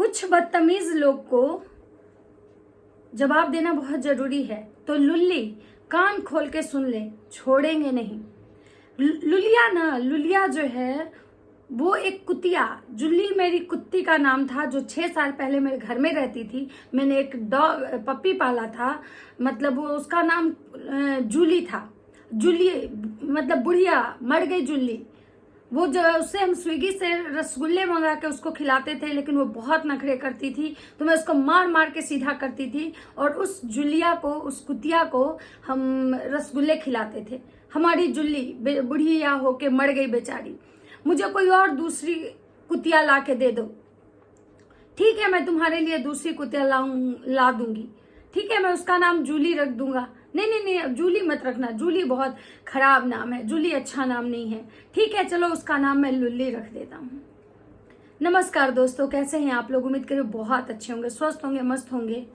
कुछ बदतमीज लोग को जवाब देना बहुत जरूरी है, तो लुल्ली कान खोल के सुन ले, छोड़ेंगे नहीं। लुलिया जो है वो एक कुतिया, जुल्ली मेरी कुत्ती का नाम था, जो 6 साल पहले मेरे घर में रहती थी। मैंने एक डॉग पप्पी पाला था, मतलब वो उसका नाम जूली था। जूली मतलब बुढ़िया, मर गई जुल्ली। वो जो उससे हम स्विगी से रसगुल्ले मंगा के उसको खिलाते थे, लेकिन वो बहुत नखरे करती थी, तो मैं उसको मार मार के सीधा करती थी और उस जुलिया को, उस कुतिया को हम रसगुल्ले खिलाते थे। हमारी जुल्ली बुढ़िया होके मर गई बेचारी। मुझे कोई और दूसरी कुतिया ला के दे दो, ठीक है, मैं तुम्हारे लिए दूसरी कुतिया ला दूंगी, ठीक है, मैं उसका नाम जूली रख दूंगा। नहीं नहीं नहीं, जूली मत रखना, जूली बहुत खराब नाम है, जूली अच्छा नाम नहीं है। ठीक है, चलो उसका नाम मैं लुल्ली रख देता हूँ। नमस्कार दोस्तों, कैसे हैं आप लोग? उम्मीद करें बहुत अच्छे होंगे, स्वस्थ होंगे, मस्त होंगे।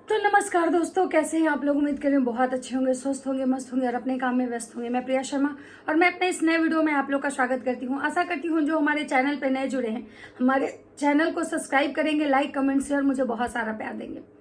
तो नमस्कार दोस्तों, कैसे हैं आप लोग? उम्मीद करें बहुत अच्छे होंगे, स्वस्थ होंगे, मस्त होंगे और अपने काम में व्यस्त होंगे। मैं प्रिया शर्मा और मैं अपने इस नए वीडियो में आप लोग का स्वागत करती हूं। आशा करती हूं जो हमारे चैनल पे नए जुड़े हैं, हमारे चैनल को सब्सक्राइब करेंगे, लाइक कमेंट शेयर, मुझे बहुत सारा प्यार देंगे।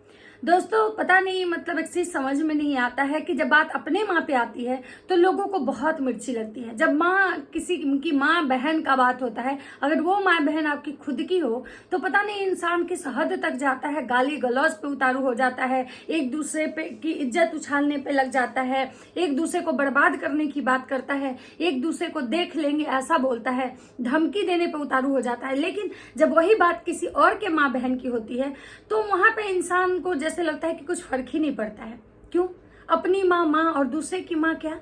दोस्तों पता नहीं, मतलब एक चीज समझ में नहीं आता है कि जब बात अपने माँ पे आती है तो लोगों को बहुत मिर्ची लगती है। जब माँ, किसी की माँ बहन का बात होता है, अगर वो माँ बहन आपकी खुद की हो, तो पता नहीं इंसान किस हद तक जाता है, गाली गलौज पे उतारू हो जाता है, एक दूसरे पे की इज्जत उछालने पे लग जाता है, एक दूसरे को बर्बाद करने की बात करता है, एक दूसरे को देख लेंगे ऐसा बोलता है, धमकी देने पे उतारू हो जाता है। लेकिन जब वही बात किसी और के माँ बहन की होती है तो वहां पे इंसान को जैसे लगता है कि कुछ फर्क ही नहीं पड़ता है। क्यों? अपनी माँ माँ और दूसरे की माँ क्या,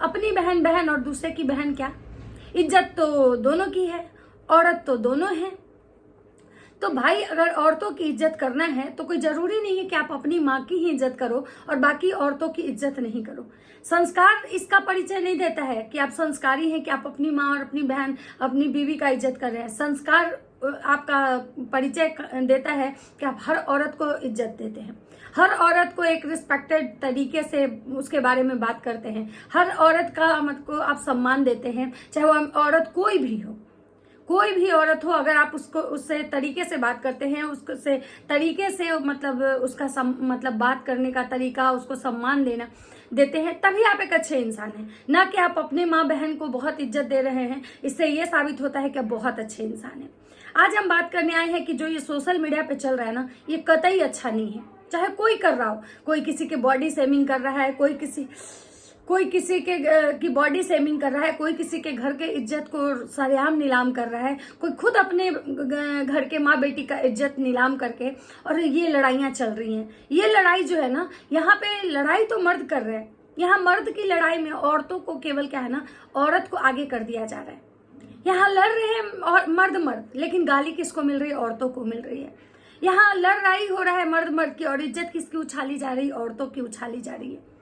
अपनी बहन बहन और दूसरे की बहन क्या। इज्जत तो दोनों की है, औरत तो दोनों है। तो भाई अगर औरतों की इज्जत करना है तो कोई जरूरी नहीं है कि आप अपनी माँ की ही इज्जत करो और बाकी औरतों की इज्जत नहीं करो। संस्कार इसका परिचय नहीं देता है कि आप संस्कारी हैं, कि आप अपनी माँ और अपनी बहन, अपनी बीवी का इज्जत कर रहे हैं। संस्कार आपका परिचय देता है कि आप हर औरत को इज्जत देते हैं, हर औरत को एक रिस्पेक्टेड तरीके से उसके बारे में बात करते हैं, हर औरत का मतलब आप सम्मान देते हैं, चाहे वो औरत कोई भी हो, कोई भी औरत हो। अगर आप उसको उससे तरीके से बात करते हैं, उससे तरीके से मतलब उसका मतलब बात करने का तरीका, उसको सम्मान देते हैं, तभी आप एक अच्छे इंसान हैं। ना कि आप अपने माँ बहन को बहुत इज्जत दे रहे हैं, इससे ये साबित होता है कि आप बहुत अच्छे इंसान हैं। आज हम बात करने आए हैं कि जो ये सोशल मीडिया पे चल रहा है ना, ये कतई अच्छा नहीं है। चाहे कोई कर रहा हो, कोई किसी के बॉडी शेमिंग कर रहा है, कोई किसी के की बॉडी शेमिंग कर रहा है, कोई किसी के घर के इज्जत को सरेआम नीलाम कर रहा है, कोई खुद अपने घर के माँ बेटी का इज्जत नीलाम करके, और ये लड़ाइयाँ चल रही हैं। ये लड़ाई जो है ना, यहाँ पे लड़ाई तो मर्द कर रहे हैं, यहाँ मर्द की लड़ाई में औरतों को केवल क्या है ना, औरत को आगे कर दिया जा रहा है। यहाँ लड़ रहे हैं और मर्द, लेकिन गाली किसको मिल रही है? औरतों को मिल रही है। यहाँ लड़ाई हो रहा है मर्द की, और इज्जत किसकी उछाली जा रही है? औरतों की उछाली जा रही है।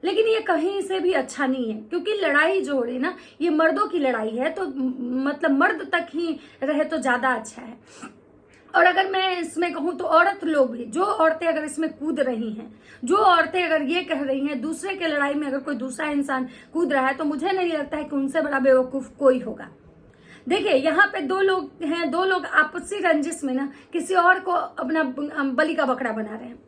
लेकिन ये कहीं से भी अच्छा नहीं है, क्योंकि लड़ाई जो हो रही है ना, ये मर्दों की लड़ाई है, तो मतलब मर्द तक ही रहे तो ज्यादा अच्छा है। और अगर मैं इसमें कहूँ तो औरत लोग भी, जो औरतें अगर इसमें कूद रही हैं, जो औरतें अगर ये कह रही हैं दूसरे के लड़ाई में अगर कोई दूसरा इंसान कूद रहा है, तो मुझे नहीं लगता है कि उनसे बड़ा बेवकूफ कोई होगा। देखिए यहाँ पे दो लोग हैं, दो लोग आपसी रंजिश में ना किसी और को अपना बलि का बकरा बना रहे हैं।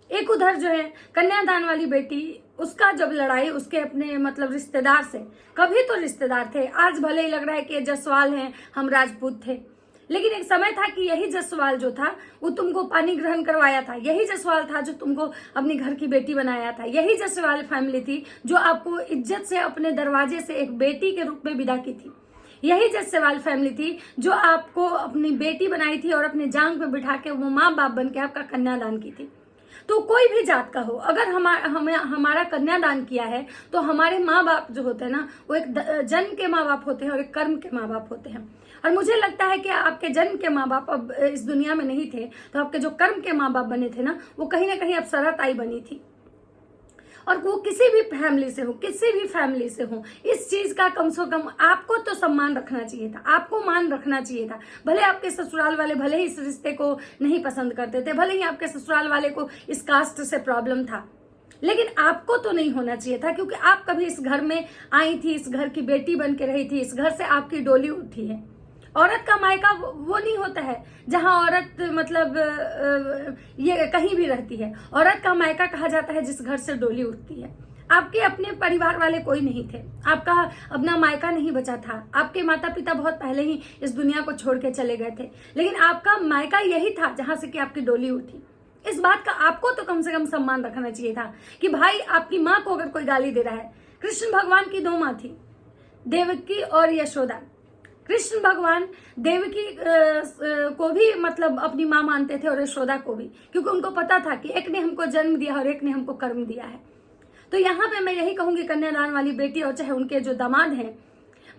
एक उधर जो है कन्यादान वाली बेटी, उसका जब लड़ाई उसके अपने मतलब रिश्तेदार से, कभी तो रिश्तेदार थे, आज भले ही लग रहा है कि ये जसवाल हैं, हम राजपूत थे, लेकिन एक समय था कि यही जसवाल जो था वो तुमको पानी ग्रहण करवाया था, यही जसवाल था जो तुमको अपने घर की बेटी बनाया था, यही जसवाल फैमिली थी जो आपको इज्जत से अपने दरवाजे से एक बेटी के रूप में विदा की थी, यही जसवाल फैमिली थी जो आपको अपनी बेटी बनाई थी और अपने जांग पे बिठा के वो माँ बाप बन के आपका कन्यादान की थी। तो कोई भी जात का हो, अगर हमारा कन्यादान किया है, तो हमारे माँ बाप जो होते हैं ना, वो एक जन्म के माँ बाप होते हैं और एक कर्म के माँ बाप होते हैं। और मुझे लगता है कि आपके जन्म के माँ बाप अब इस दुनिया में नहीं थे, तो आपके जो कर्म के माँ बाप बने थे ना, वो कहीं ना कहीं अप्सराताई बनी थी। और वो किसी भी फैमिली से हो, इस चीज का कम से कम आपको तो सम्मान रखना चाहिए था, आपको मान रखना चाहिए था। भले आपके ससुराल वाले भले ही इस रिश्ते को नहीं पसंद करते थे, भले ही आपके ससुराल वाले को इस कास्ट से प्रॉब्लम था, लेकिन आपको तो नहीं होना चाहिए था, क्योंकि आप कभी इस घर में आई थी, इस घर की बेटी बन के रही थी, इस घर से आपकी डोली उठी है। औरत का मायका वो नहीं होता है जहां औरत मतलब ये कहीं भी रहती है। औरत का मायका कहा जाता है जिस घर से डोली उठती है। आपके अपने परिवार वाले कोई नहीं थे, आपका अपना मायका नहीं बचा था, आपके माता पिता बहुत पहले ही इस दुनिया को छोड़ के चले गए थे, लेकिन आपका मायका यही था जहां से कि आपकी डोली उठी। इस बात का आपको तो कम से कम सम्मान रखना चाहिए था कि भाई आपकी माँ को अगर कोई गाली दे रहा है, कृष्ण भगवान की 2 माँ थी, देवकी और यशोदा। कृष्ण भगवान देवकी को भी मतलब अपनी माँ मानते थे और यशोदा को भी, क्योंकि उनको पता था कि एक ने हमको जन्म दिया और एक ने हमको कर्म दिया है। तो यहाँ पे मैं यही कहूंगी कन्यादान वाली बेटी और चाहे उनके जो दामाद हैं,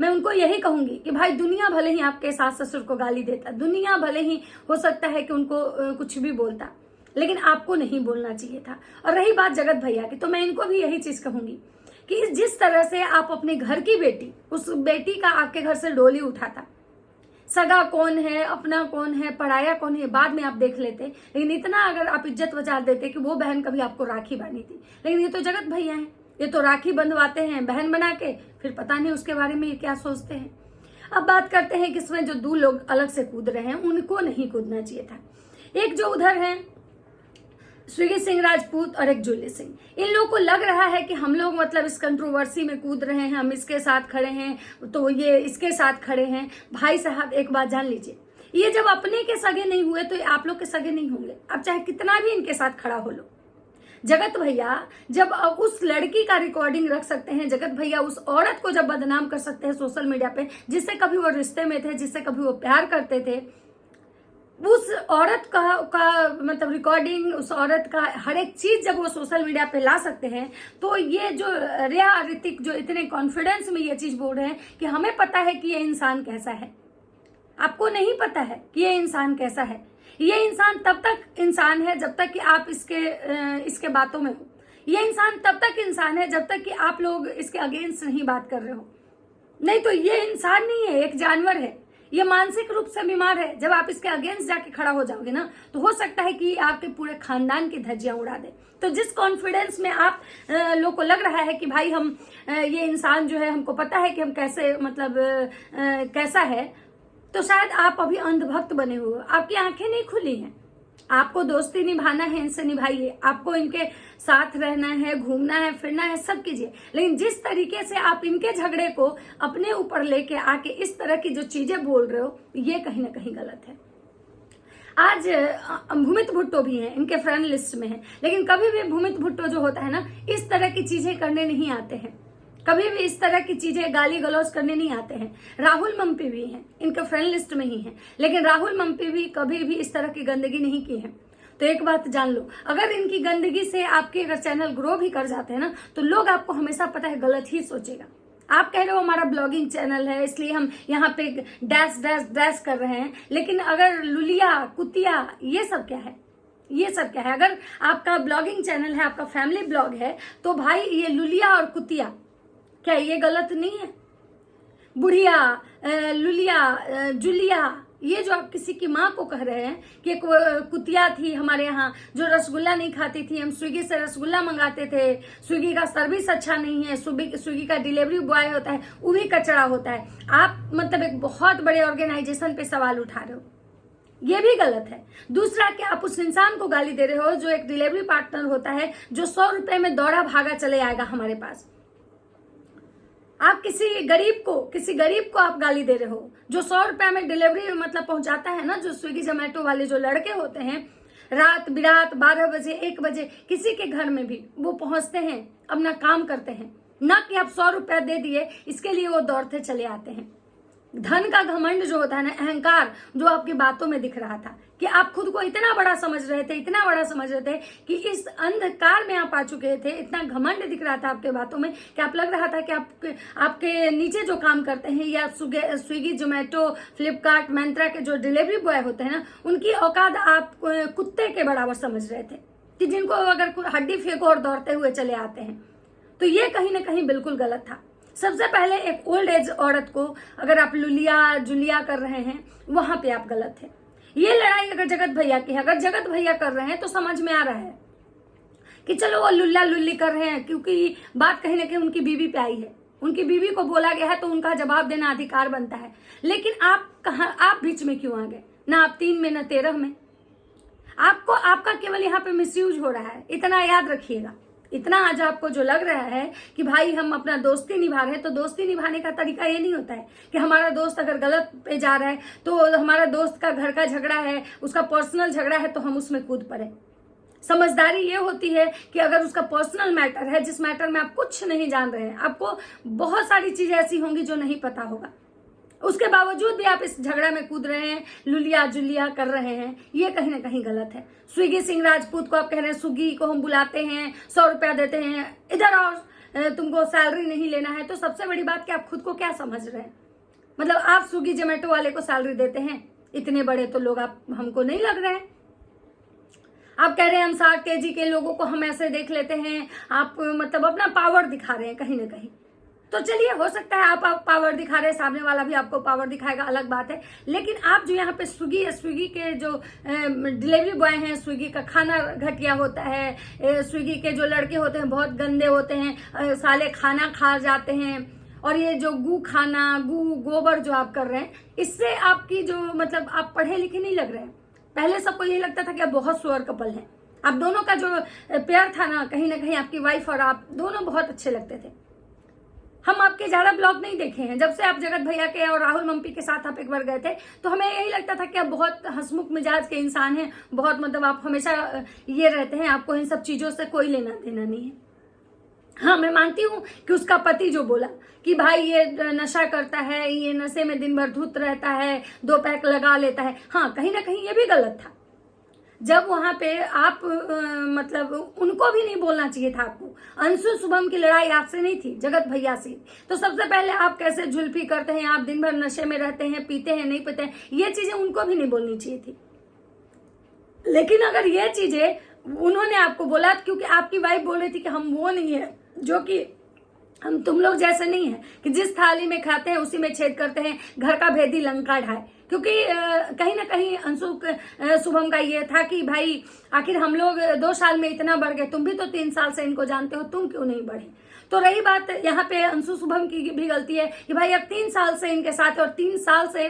मैं उनको यही कहूंगी कि भाई दुनिया भले ही आपके सास ससुर को गाली देता, दुनिया भले ही हो सकता है कि उनको कुछ भी बोलता, लेकिन आपको नहीं बोलना चाहिए था। और रही बात जगत भैया की, तो मैं इनको भी यही चीज कहूंगी कि जिस तरह से आप अपने घर की बेटी, उस बेटी का आपके घर से डोली उठाता, सगा कौन है, अपना कौन है, पराया कौन है, बाद में आप देख लेते, लेकिन इतना अगर आप इज्जत बचा देते कि वो बहन कभी आपको राखी बांधी थी। लेकिन ये तो जगत भैया हैं, ये तो राखी बंधवाते हैं बहन बना के, फिर पता नहीं उसके बारे में ये क्या सोचते हैं। अब बात करते हैं कि इसमें जो 2 लोग अलग से कूद रहे हैं, उनको नहीं कूदना चाहिए था। एक जो उधर है स्विगी सिंह राजपूत और एक जूली सिंह, इन लोगों को लग रहा है कि हम लोग मतलब इस कंट्रोवर्सी में कूद रहे हैं, हम इसके साथ खड़े हैं तो ये इसके साथ खड़े हैं। भाई साहब एक बात जान लीजिए, ये जब अपने के सगे नहीं हुए तो आप लोग के सगे नहीं होंगे। अब चाहे कितना भी इनके साथ खड़ा हो लो, जगत भैया जब उस लड़की का रिकॉर्डिंग रख सकते हैं, जगत भैया उस औरत को जब बदनाम कर सकते हैं सोशल मीडिया पे, जिससे कभी वो रिश्ते में थे, जिससे कभी वो प्यार करते थे, उस औरत का मतलब रिकॉर्डिंग, उस औरत का हर एक चीज जब वो सोशल मीडिया पे ला सकते हैं, तो ये जो रिया ऋतिक जो इतने कॉन्फिडेंस में ये चीज बोल रहे हैं कि हमें पता है कि ये इंसान कैसा है, आपको नहीं पता है कि ये इंसान कैसा है। ये इंसान तब तक इंसान है जब तक कि आप इसके बातों में हो। ये इंसान तब तक इंसान है जब तक कि आप लोग इसके अगेंस्ट नहीं बात कर रहे हो। नहीं तो ये इंसान नहीं है, एक जानवर है, ये मानसिक रूप से बीमार है। जब आप इसके अगेंस्ट जाके खड़ा हो जाओगे ना, तो हो सकता है कि आपके पूरे खानदान की धज्जियां उड़ा दे। तो जिस कॉन्फिडेंस में आप लोग को लग रहा है कि भाई हम ये इंसान जो है हमको पता है कि हम कैसे मतलब कैसा है, तो शायद आप अभी अंधभक्त बने हुए, आपकी आंखें नहीं खुली हैं। आपको दोस्ती निभाना है, इनसे निभाइए, आपको इनके साथ रहना है, घूमना है, फिरना है, सब कीजिए। लेकिन जिस तरीके से आप इनके झगड़े को अपने ऊपर लेके आके इस तरह की जो चीजें बोल रहे हो, ये कहीं ना कहीं गलत है। आज भूमित भुट्टो भी हैं, इनके फ्रेंड लिस्ट में हैं, लेकिन कभी भी भूमित भुट्टो जो होता है ना, इस तरह की चीजें करने नहीं आते हैं, कभी भी इस तरह की चीजें गाली गलौज करने नहीं आते हैं। राहुल मम्पी भी हैं, इनके फ्रेंड लिस्ट में ही हैं, लेकिन राहुल मम्पी भी कभी भी इस तरह की गंदगी नहीं की है। तो एक बात जान लो, अगर इनकी गंदगी से आपके अगर चैनल ग्रो भी कर जाते हैं ना, तो लोग आपको हमेशा पता है गलत ही सोचेगा। आप कह रहे हो हमारा ब्लॉगिंग चैनल है इसलिए हम यहाँ पे डैश डैश डैश कर रहे हैं, लेकिन अगर लुलिया कुतिया ये सब क्या है, ये सब क्या है? अगर आपका ब्लॉगिंग चैनल है, आपका फैमिली ब्लॉग है, तो भाई ये लुलिया और कुतिया क्या ये गलत नहीं है? बुढ़िया, लुलिया, जुलिया, ये जो आप किसी की माँ को कह रहे हैं कि एक कुतिया थी हमारे यहाँ जो रसगुल्ला नहीं खाती थी, हम स्विगी से रसगुल्ला मंगाते थे, स्विगी का सर्विस अच्छा नहीं है, स्विगी का डिलीवरी बॉय होता है वो भी कचरा होता है। आप मतलब एक बहुत बड़े ऑर्गेनाइजेशन पे सवाल उठा रहे हो, ये भी गलत है। दूसरा कि आप उस इंसान को गाली दे रहे हो जो एक डिलीवरी पार्टनर होता है, जो 100 रुपए में दौड़ा भागा चले आएगा हमारे पास। आप किसी गरीब को आप गाली दे रहे हो जो 100 रुपए में डिलीवरी मतलब पहुंचाता है ना, जो स्विगी जोमेटो वाले जो लड़के होते हैं, रात बिरात 12 बजे 1 बजे किसी के घर में भी वो पहुंचते हैं, अपना काम करते हैं, ना कि आप 100 रुपया दे दिए इसके लिए वो दौड़ते चले आते हैं। धन का घमंड जो होता है ना, अहंकार जो आपकी बातों में दिख रहा था कि आप खुद को इतना बड़ा समझ रहे थे, इतना बड़ा समझ रहे थे कि इस अंधकार में आप आ चुके थे, इतना घमंड दिख रहा था आपके बातों में कि आप लग रहा था कि आपके नीचे जो काम करते हैं या स्विगी जोमेटो फ्लिपकार्ट मंत्रा के जो डिलीवरी बॉय होते हैं ना, उनकी औकात आप कुत्ते के बराबर समझ रहे थे कि जिनको अगर हड्डी फेंको और दौड़ते हुए चले आते हैं। तो ये कहीं ना कहीं बिल्कुल गलत था। सबसे पहले एक ओल्ड एज औरत को अगर आप लुलिया जुलिया कर रहे हैं, वहां पे आप गलत है। ये लड़ाई अगर जगत भैया की है, अगर जगत भैया कर रहे हैं तो समझ में आ रहा है कि चलो वो लुल्ला लुल्ली कर रहे हैं, क्योंकि बात कहीं ना कहीं उनकी बीवी पे आई है। उनकी बीवी को बोला गया है तो उनका जवाब देना अधिकार बनता है। लेकिन आप बीच में क्यों आ गए? ना आप 3 में ना 13 में। आपका केवल यहाँ पे मिसयूज हो रहा है, इतना याद रखिएगा। इतना आज आपको जो लग रहा है कि भाई हम अपना दोस्ती निभा रहे हैं, तो दोस्ती निभाने का तरीका ये नहीं होता है कि हमारा दोस्त अगर गलत पे जा रहा है तो हमारा दोस्त का घर का झगड़ा है, उसका पर्सनल झगड़ा है, तो हम उसमें कूद पड़े। समझदारी ये होती है कि अगर उसका पर्सनल मैटर है, जिस मैटर में आप कुछ नहीं जान रहे हैं, आपको बहुत सारी चीजें ऐसी होंगी जो नहीं पता होगा, उसके बावजूद भी आप इस झगड़ा में कूद रहे हैं, लुलिया जुलिया कर रहे हैं, ये कहीं ना कहीं गलत है। स्विगी सिंह राजपूत को आप कह रहे हैं स्विगी को हम बुलाते हैं, 100 रुपया देते हैं, इधर आओ तुमको सैलरी नहीं लेना है। तो सबसे बड़ी बात कि आप खुद को क्या समझ रहे हैं? मतलब आप स्विगी जोमेटो वाले को सैलरी देते हैं? इतने बड़े तो लोग आप हमको नहीं लग रहे हैं। आप कह रहे हैं हम 60 kg के लोगों को हम ऐसे देख लेते हैं, आप मतलब अपना पावर दिखा रहे हैं कहीं ना कहीं। तो चलिए, हो सकता है आप पावर दिखा रहे हैं, सामने वाला भी आपको पावर दिखाएगा, अलग बात है। लेकिन आप जो यहाँ पे स्विगी के जो डिलीवरी बॉय हैं, स्विगी का खाना घटिया होता है, स्विगी के जो लड़के होते हैं बहुत गंदे होते हैं, साले खाना खा जाते हैं, और ये जो गोबर जो आप कर रहे हैं, इससे आपकी जो मतलब आप पढ़े लिखे नहीं लग रहे हैं। पहले सबको ये लगता था कि आप बहुत सुअर कपल हैं। आप दोनों का जो पेयर था ना कहीं आपकी वाइफ और आप दोनों बहुत अच्छे लगते थे। हम आपके ज्यादा ब्लॉग नहीं देखे हैं, जब से आप जगत भैया के और राहुल मम्पी के साथ आप एक बार गए थे तो हमें यही लगता था कि आप बहुत हंसमुख मिजाज के इंसान हैं, बहुत मतलब आप हमेशा ये रहते हैं, आपको इन सब चीजों से कोई लेना देना नहीं है। हाँ, मैं मानती हूँ कि उसका पति जो बोला कि भाई ये नशा करता है, ये नशे में दिन भर धुत रहता है, 2 पैक लगा लेता है, हाँ कहीं ना कहीं ये भी गलत था। जब वहां पे आप मतलब उनको भी नहीं बोलना चाहिए था आपको। अंशु शुभम की लड़ाई आपसे नहीं थी, जगत भैया से। तो सबसे पहले आप कैसे झुलफी करते हैं, आप दिन भर नशे में रहते हैं, पीते हैं, नहीं पीते हैं, ये चीजें उनको भी नहीं बोलनी चाहिए थी। लेकिन अगर ये चीजें उन्होंने आपको बोला, क्योंकि आपकी वाइफ बोल रही थी कि हम वो नहीं है, जो कि हम तुम लोग जैसे नहीं है कि जिस थाली में खाते हैं उसी में छेद करते हैं, घर का भेदी लंका ढाए। क्योंकि कहीं ना कहीं अंशु शुभम का ये था कि भाई आखिर हम लोग 2 साल में इतना बढ़ गए, तुम भी तो 3 साल से इनको जानते हो, तुम क्यों नहीं बढ़े? तो रही बात यहाँ पे अंशु शुभम की भी गलती है कि भाई आप 3 साल से इनके साथ और 3 साल से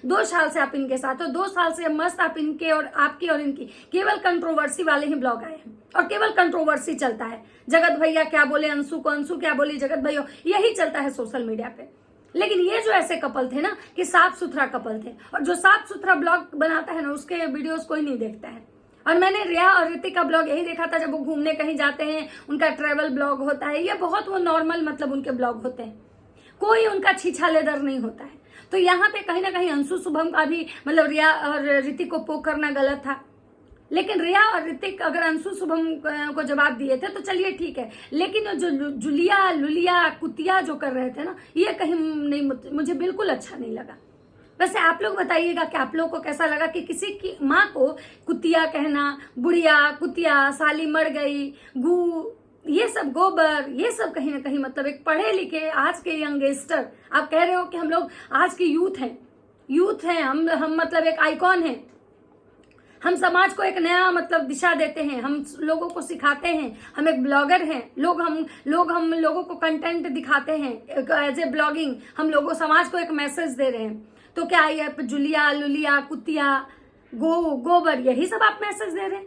2 साल से आप इनके साथ हो, 2 साल से मस्त आप इनके और आपकी और इनकी केवल कंट्रोवर्सी वाले ही ब्लॉग आए हैं और केवल कंट्रोवर्सी चलता है। जगत भैया क्या बोले अंशु को, अंशु क्या बोली जगत भैया, यही चलता है सोशल मीडिया पे। लेकिन ये जो ऐसे कपल थे ना कि साफ सुथरा कपल थे, और जो साफ सुथरा ब्लॉग बनाता है ना उसके वीडियोस कोई नहीं देखता है। और मैंने रिया और ऋतिक का ब्लॉग यही देखा था, जब वो घूमने कहीं जाते हैं उनका ट्रेवल ब्लॉग होता है, ये बहुत वो नॉर्मल मतलब उनके ब्लॉग होते हैं, कोई उनका छीछा लेदर नहीं होता है। तो यहाँ पे कहीं ना कहीं अंशु शुभम का भी मतलब रिया और ऋतिक को पोक करना गलत था। लेकिन रिया और ऋतिक अगर अंशु शुभम को जवाब दिए थे तो चलिए ठीक है, लेकिन जो जुलिया लुलिया कुतिया जो कर रहे थे ना, ये कहीं नहीं, मुझे बिल्कुल अच्छा नहीं लगा। वैसे आप लोग बताइएगा कि आप लोगों को कैसा लगा कि किसी की माँ को कुतिया कहना, बुढ़िया कुतिया, साली मर गई, गू, ये सब गोबर, ये सब कहीं ना कहीं मतलब एक पढ़े लिखे आज के यंगस्टर, आप कह रहे हो कि हम लोग आज की यूथ हैं, हम मतलब एक आइकॉन हैं, हम समाज को एक नया मतलब दिशा देते हैं, हम लोगों को सिखाते हैं, हम एक ब्लॉगर हैं, हम लोगों को कंटेंट दिखाते हैं एज ए ब्लॉगिंग, हम लोगों समाज को एक मैसेज दे रहे हैं। तो क्या ये जुलिया लुलिया कुतिया गोबर यही सब आप मैसेज दे रहे हैं?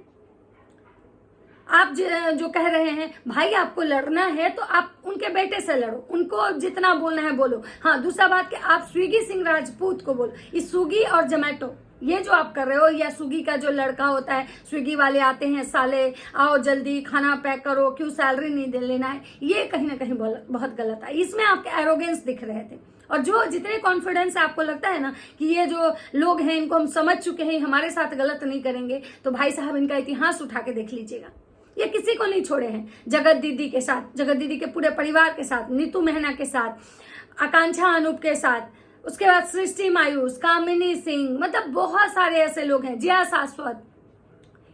आप जो कह रहे हैं भाई आपको लड़ना है तो आप उनके बेटे से लड़ो, उनको जितना बोलना है बोलो। हाँ, दूसरा बात कि आप स्विगी सिंह राजपूत को बोलो, इस स्विगी और जोमेटो ये जो आप कर रहे हो, या स्विगी का जो लड़का होता है, स्विगी वाले आते हैं, साले आओ जल्दी खाना पैक करो, क्यों सैलरी नहीं दे लेना है, ये कहीं ना कहीं बहुत गलत है। इसमें आपके एरोगेंस दिख रहे थे। और जो जितने कॉन्फिडेंस आपको लगता है ना कि ये जो लोग हैं इनको हम समझ चुके हैं, हमारे साथ गलत नहीं करेंगे, तो भाई साहब इनका इतिहास उठा के देख लीजिएगा। ये किसी को नहीं छोड़े हैं, जगत दीदी के साथ, जगत दीदी के पूरे परिवार के साथ, नीतू मेहना के साथ, आकांक्षा अनूप के साथ, उसके बाद सृष्टि मायूस, कामिनी सिंह, मतलब बहुत सारे ऐसे लोग हैं, जिया शाश्वत,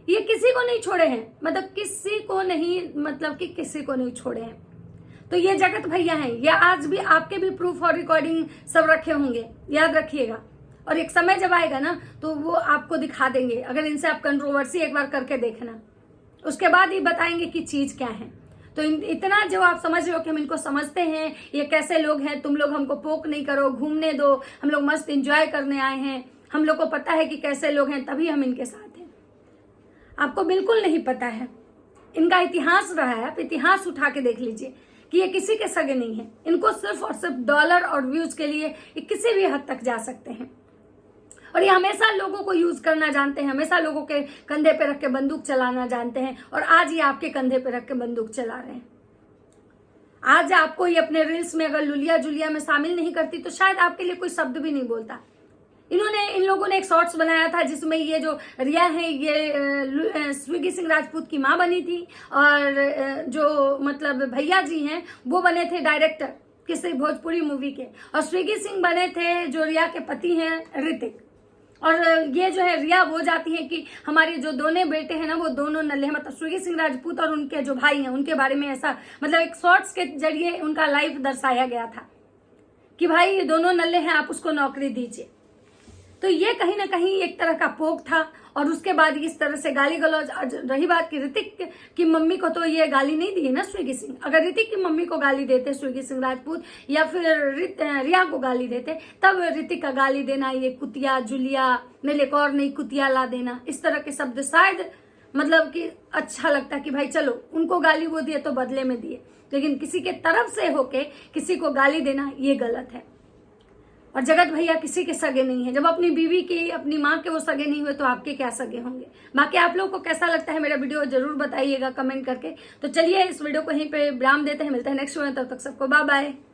ये किसी को नहीं छोड़े हैं, मतलब किसी को नहीं छोड़े हैं। तो ये जगत भैया हैं, ये आज भी आपके भी प्रूफ और रिकॉर्डिंग सब रखे होंगे, याद रखिएगा। और एक समय जब आएगा ना तो वो आपको दिखा देंगे, अगर इनसे आप कंट्रोवर्सी एक बार करके देखना, उसके बाद ही बताएंगे कि चीज क्या है। तो इतना जो आप समझ रहे हो कि हम इनको समझते हैं, ये कैसे लोग हैं, तुम लोग हमको पोक नहीं करो, घूमने दो, हम लोग मस्त एंजॉय करने आए हैं, हम लोग को पता है कि कैसे लोग हैं, तभी हम इनके साथ हैं। आपको बिल्कुल नहीं पता है, इनका इतिहास रहा है। आप इतिहास उठा के देख लीजिए कि ये किसी के सगे नहीं है। इनको सिर्फ और सिर्फ डॉलर और व्यूज के लिए ये किसी भी हद तक जा सकते हैं, और ये हमेशा लोगों को यूज करना जानते हैं, हमेशा लोगों के कंधे पे रख के बंदूक चलाना जानते हैं, और आज ये आपके कंधे पे रख के बंदूक चला रहे हैं। आज आपको ये अपने रील्स में अगर लुलिया जुलिया में शामिल नहीं करती तो शायद आपके लिए कोई शब्द भी नहीं बोलता। इन लोगों ने एक शॉर्ट्स बनाया था जिसमें ये जो रिया है ये स्विगी सिंह राजपूत की माँ बनी थी, और जो मतलब भैया जी हैं वो बने थे डायरेक्टर किसी भोजपुरी मूवी के, और स्विगी सिंह बने थे जो रिया के पति हैं ऋतिक। और ये जो है रिया वो जाती है कि हमारे जो दोनों बेटे हैं ना वो दोनों नल्ले हैं, मतलब स्विगी सिंह राजपूत और उनके जो भाई हैं उनके बारे में ऐसा मतलब एक शॉर्ट्स के जरिए उनका लाइफ दर्शाया गया था कि भाई ये दोनों नल्ले हैं, आप उसको नौकरी दीजिए। तो ये कहीं ना कहीं एक तरह का पोक था, और उसके बाद इस तरह से गाली गलौज। रही बात की ऋतिक की मम्मी को तो ये गाली नहीं दी ना स्विगी सिंह, अगर ऋतिक की मम्मी को गाली देते स्विगी सिंह राजपूत या फिर रिया को गाली देते, तब ऋतिक का गाली देना, ये कुतिया जुलिया, मेरे एक और नई कुतिया ला देना, इस तरह के शब्द शायद मतलब कि अच्छा लगता कि भाई चलो उनको गाली वो दिए तो बदले में दिए, लेकिन किसी के तरफ से होके किसी को गाली देना ये गलत है। और जगत भैया किसी के सगे नहीं है, जब अपनी बीवी की अपनी माँ के वो सगे नहीं हुए तो आपके क्या सगे होंगे। बाकी आप लोगों को कैसा लगता है मेरा वीडियो जरूर बताइएगा कमेंट करके। तो चलिए इस वीडियो को यहीं पे विराम देते हैं, मिलते हैं नेक्स्ट वीडियो में, तब तक सबको बाय बाय।